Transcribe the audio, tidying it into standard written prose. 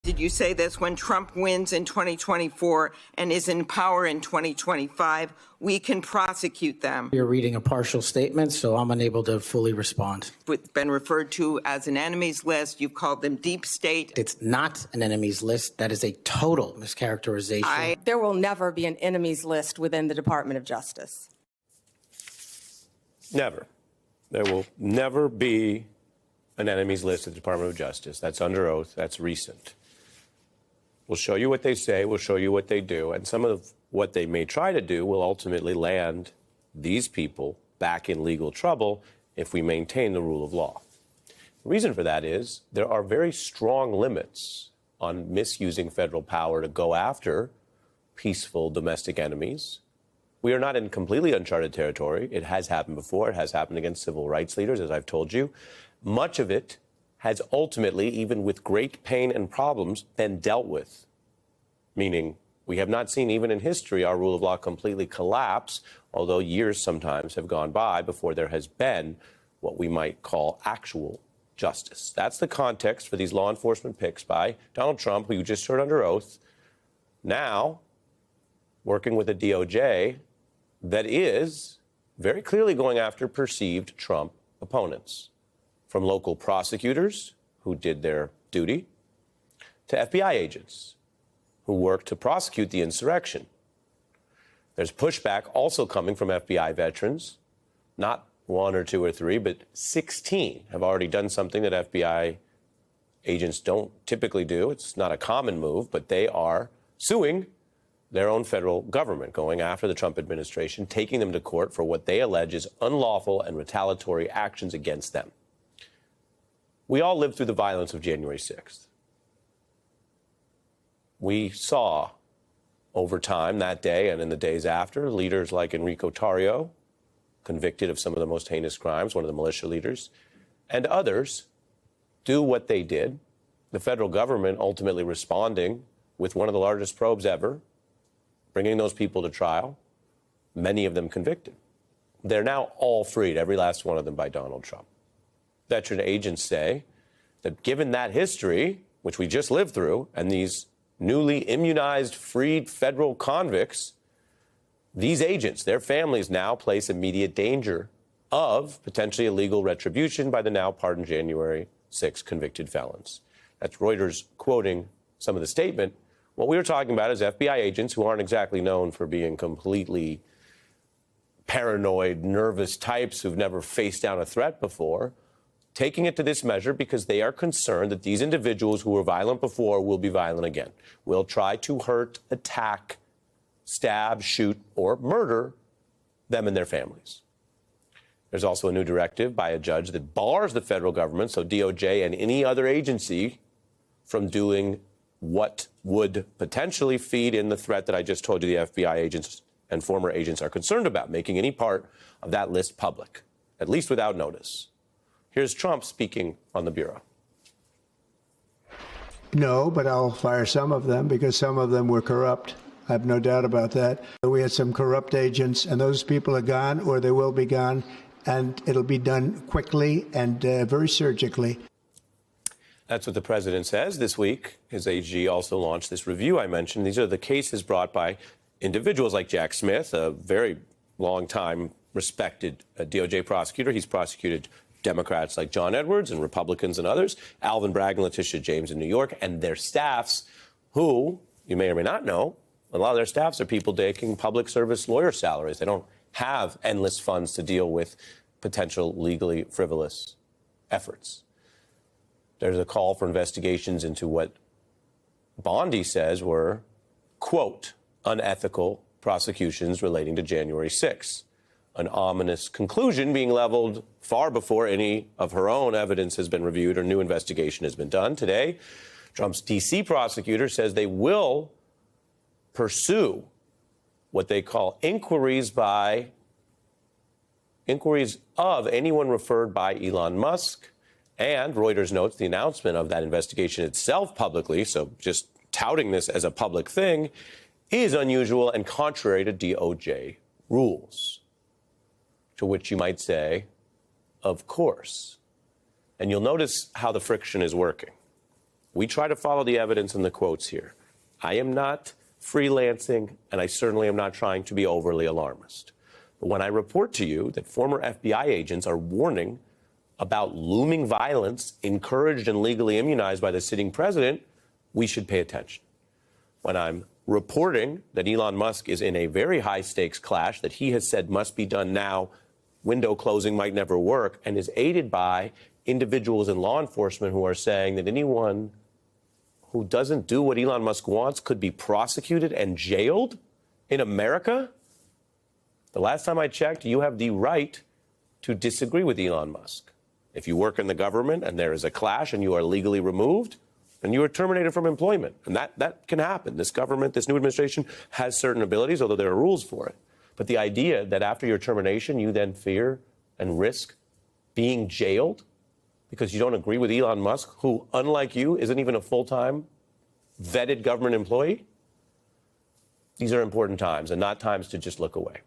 Did you say this? When Trump wins in 2024 and is in power in 2025, we can prosecute them. You're reading a partial statement, so I'm unable to fully respond. It's been referred to as an enemies list. You've called them deep state. It's not an enemies list. That is a total mischaracterization. There will never be an enemies list within the Department of Justice. Never. There will never be an enemies list at the Department of Justice. That's under oath. That's recent. We'll show you what they say. We'll show you what they do. And some of what they may try to do will ultimately land these people back in legal trouble if we maintain the rule of law. The reason for that is there are very strong limits on misusing federal power to go after peaceful domestic enemies. We are not in completely uncharted territory. It has happened before. It has happened against civil rights leaders, as I've told you. Much of it has ultimately, even with great pain and problems, been dealt with. Meaning, we have not seen, even in history, our rule of law completely collapse, although years sometimes have gone by before there has been what we might call actual justice. That's the context for these law enforcement picks by Donald Trump, who you just heard under oath, now working with a DOJ that is very clearly going after perceived Trump opponents, from local prosecutors who did their duty to FBI agents who worked to prosecute the insurrection. There's pushback also coming from FBI veterans, not one or two or three, but 16 have already done something that FBI agents don't typically do. It's not a common move, but they are suing their own federal government, going after the Trump administration, taking them to court for what they allege is unlawful and retaliatory actions against them. We all lived through the violence of January 6th. We saw over time that day and in the days after, leaders like Enrique Tarrio, convicted of some of the most heinous crimes, one of the militia leaders, and others do what they did. The federal government ultimately responding with one of the largest probes ever, bringing those people to trial, many of them convicted. They're now all freed, every last one of them, by Donald Trump. Veteran agents say that given that history, which we just lived through, and these newly immunized, freed federal convicts, these agents, their families now place immediate danger of potentially illegal retribution by the now pardoned January 6 convicted felons. That's Reuters quoting some of the statement. What we were talking about is FBI agents who aren't exactly known for being completely paranoid, nervous types who've never faced down a threat before, taking it to this measure because they are concerned that these individuals who were violent before will be violent again, will try to hurt, attack, stab, shoot, or murder them and their families. There's also a new directive by a judge that bars the federal government, so DOJ and any other agency, from doing what would potentially feed in the threat that I just told you the FBI agents and former agents are concerned about, making any part of that list public, at least without notice. Here's Trump speaking on the Bureau. No, but I'll fire some of them because some of them were corrupt. I have no doubt about that. We had some corrupt agents, and those people are gone, or they will be gone, and it'll be done quickly and very surgically. That's what the president says. This week, his AG also launched this review I mentioned. These are the cases brought by individuals like Jack Smith, a very long-time respected DOJ prosecutor. He's prosecuted Democrats like John Edwards and Republicans and others, Alvin Bragg and Letitia James in New York, and their staffs who, you may or may not know, a lot of their staffs are people taking public service lawyer salaries. They don't have endless funds to deal with potential legally frivolous efforts. There's a call for investigations into what Bondi says were, quote, unethical prosecutions relating to January 6th. An ominous conclusion being leveled far before any of her own evidence has been reviewed or new investigation has been done. Today, Trump's D.C. prosecutor says they will pursue what they call inquiries of anyone referred by Elon Musk. And Reuters notes the announcement of that investigation itself publicly, so just touting this as a public thing, is unusual and contrary to DOJ rules. To which you might say, of course. And you'll notice how the friction is working. We try to follow the evidence and the quotes here. I am not freelancing, and I certainly am not trying to be overly alarmist. But when I report to you that former FBI agents are warning about looming violence encouraged and legally immunized by the sitting president, we should pay attention. When I'm reporting that Elon Musk is in a very high-stakes clash that he has said must be done now, window closing might never work, and is aided by individuals in law enforcement who are saying that anyone who doesn't do what Elon Musk wants could be prosecuted and jailed in America? The last time I checked, you have the right to disagree with Elon Musk. If you work in the government and there is a clash and you are legally removed, then you are terminated from employment. And that can happen. This government, this new administration has certain abilities, although there are rules for it. But the idea that after your termination, you then fear and risk being jailed because you don't agree with Elon Musk, who, unlike you, isn't even a full-time vetted government employee, these are important times and not times to just look away.